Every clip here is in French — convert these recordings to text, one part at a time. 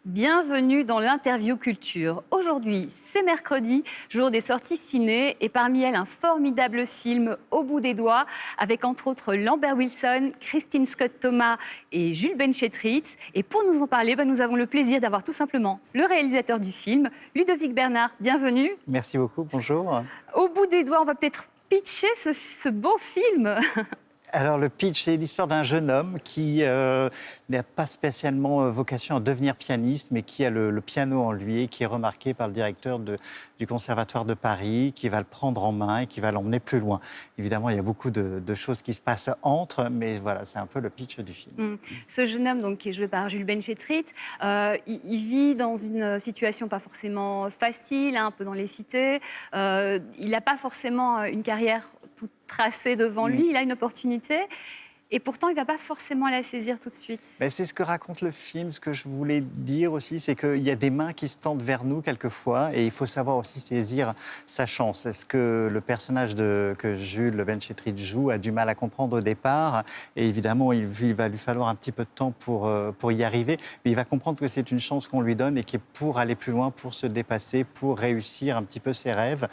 Bienvenue dans l'interview culture. Aujourd'hui, c'est mercredi, jour des sorties ciné, et parmi elles, un formidable film Au bout des doigts, avec entre autres Lambert Wilson, Christine Scott-Thomas et Jules Benchetrit. Et pour nous en parler, nous avons le plaisir d'avoir tout simplement le réalisateur du film, Ludovic Bernard. Bienvenue. Merci beaucoup, bonjour. Au bout des doigts, on va peut-être pitcher ce beau film. Alors le pitch, c'est l'histoire d'un jeune homme qui n'a pas spécialement vocation à devenir pianiste, mais qui a le piano en lui et qui est remarqué par le directeur du Conservatoire de Paris, qui va le prendre en main et qui va l'emmener plus loin. Évidemment, il y a beaucoup de choses qui se passent entre, mais voilà, c'est un peu le pitch du film. Ce jeune homme, donc, qui est joué par Jules Benchetrit, il vit dans une situation pas forcément facile, un peu dans les cités. Il n'a pas forcément une carrière toute tracée devant lui, il a une opportunité. Et pourtant, il ne va pas forcément la saisir tout de suite. C'est ce que raconte le film. Ce que je voulais dire aussi, c'est qu'il y a des mains qui se tendent vers nous quelquefois et il faut savoir aussi saisir sa chance. Est-ce que le personnage que Jules Benchetrit joue a du mal à comprendre au départ? Et évidemment, il va lui falloir un petit peu de temps pour y arriver. Mais il va comprendre que c'est une chance qu'on lui donne et qui est pour aller plus loin, pour se dépasser, pour réussir un petit peu ses rêves.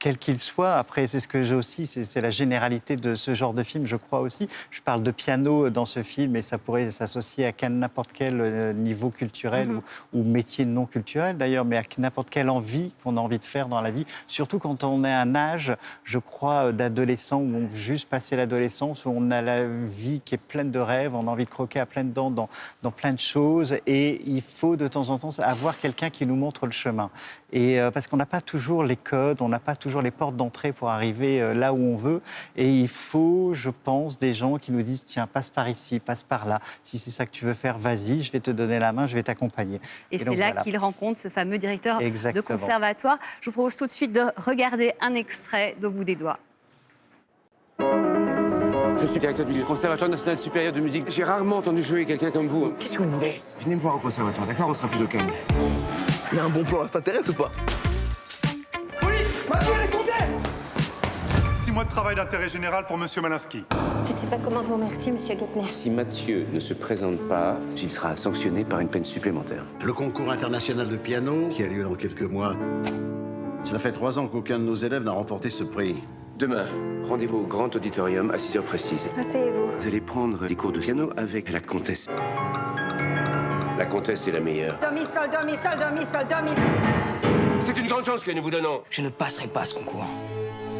Quel qu'il soit. Après, c'est ce que j'ai aussi, c'est la généralité de ce genre de film, je crois aussi. Je parle de piano dans ce film et ça pourrait s'associer à n'importe quel niveau culturel ou métier non culturel d'ailleurs, mais à n'importe quelle envie qu'on a envie de faire dans la vie. Surtout quand on est à un âge, je crois, d'adolescent où on juste passé l'adolescence, où on a la vie qui est pleine de rêves, on a envie de croquer à pleines dents dans plein de choses et il faut de temps en temps avoir quelqu'un qui nous montre le chemin. Et parce qu'on n'a pas toujours les codes, on n'a pas toujours les portes d'entrée pour arriver là où on veut. Et il faut, je pense, des gens qui nous disent « Tiens, passe par ici, passe par là. Si c'est ça que tu veux faire, vas-y, je vais te donner la main, je vais t'accompagner. » Et c'est là qu'il rencontre ce fameux directeur de conservatoire. Je vous propose tout de suite de regarder un extrait d'Au bout des doigts. Je suis directeur du Conservatoire national supérieur de musique. J'ai rarement entendu jouer quelqu'un comme vous. Qu'est-ce que vous voulez? Venez me voir au conservatoire, d'accord? On sera plus au calme. Il y a un bon plan, ça t'intéresse ou pas? Mathieu, les comptez 6 mois de travail d'intérêt général pour Monsieur Malinski. Je sais pas comment vous remercier, Monsieur Guettner. Si Mathieu ne se présente pas, il sera sanctionné par une peine supplémentaire. Le concours international de piano, qui a lieu dans quelques mois, cela fait 3 ans qu'aucun de nos élèves n'a remporté ce prix. Demain, rendez-vous au grand auditorium à 6h précises. Asseyez-vous. Vous allez prendre des cours de piano avec la comtesse. La comtesse est la meilleure. Do, mi, sol, do, mi, sol, do, mi, sol, do, mi, sol. C'est une grande chance que nous vous donnons. Je ne passerai pas ce concours.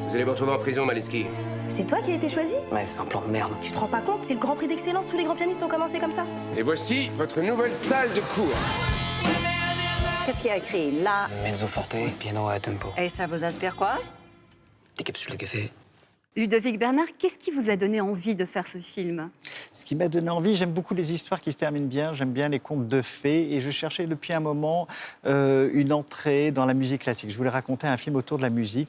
Vous allez vous retrouver en prison, Malinski. C'est toi qui as été choisi? Ouais, c'est un plan de merde. Tu te rends pas compte? C'est le grand prix d'excellence. Tous les grands pianistes ont commencé comme ça. Et voici votre nouvelle salle de cours. Qu'est-ce qu'il y a écrit là? Mezzo forte, piano à tempo. Et ça vous inspire quoi? Des capsules de café. Ludovic Bernard, qu'est-ce qui vous a donné envie de faire ce film? Ce qui m'a donné envie, j'aime beaucoup les histoires qui se terminent bien, j'aime bien les contes de fées et je cherchais depuis un moment une entrée dans la musique classique. Je voulais raconter un film autour de la musique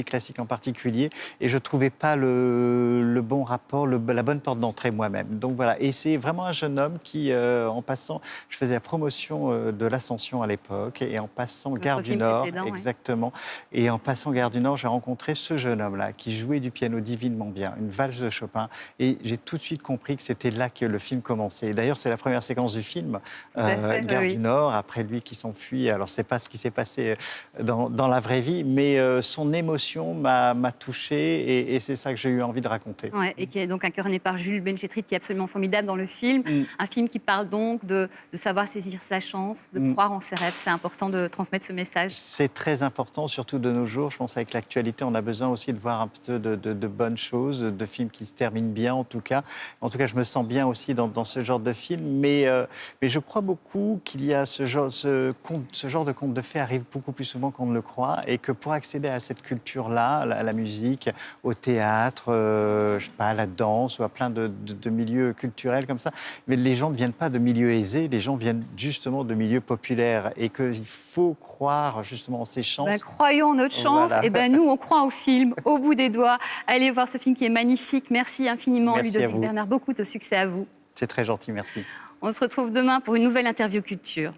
classique en particulier et je ne trouvais pas le bon rapport, la bonne porte d'entrée moi-même. Donc voilà, et c'est vraiment un jeune homme qui, en passant, je faisais la promotion de l'Ascension à l'époque et en passant Gare du Nord, exactement, et en passant Gare du Nord, j'ai rencontré ce jeune homme-là qui jouait du piano divinement bien, une valse de Chopin, et j'ai tout de suite compris que c'était là que le film commençait. Et d'ailleurs, c'est la première séquence du film, Gare du Nord, après lui qui s'enfuit. Alors, c'est pas ce qui s'est passé dans la vraie vie, mais son émotion m'a touché, et c'est ça que j'ai eu envie de raconter. Ouais, et qui est donc incarné par Jules Benchetrit, qui est absolument formidable dans le film. Un film qui parle donc de savoir saisir sa chance, de croire en ses rêves. C'est important de transmettre ce message. C'est très important, surtout de nos jours. Je pense qu'avec l'actualité, on a besoin aussi de voir un peu de bonnes choses, de films qui se terminent bien en tout cas. En tout cas, je me sens bien aussi dans ce genre de film, mais je crois beaucoup qu'il y a ce genre de conte de fées arrive beaucoup plus souvent qu'on ne le croit, et que pour accéder à cette culture-là, à la musique, au théâtre, je sais pas, à la danse ou à plein de milieux culturels comme ça, mais les gens ne viennent pas de milieux aisés, les gens viennent justement de milieux populaires, et qu'il faut croire justement en ses chances. Croyons en notre chance, voilà. Et nous on croit au film Au bout des doigts. Allez voir ce film qui est magnifique. Merci infiniment, Ludovic Bernard. Beaucoup de succès à vous. C'est très gentil, merci. On se retrouve demain pour une nouvelle interview culture.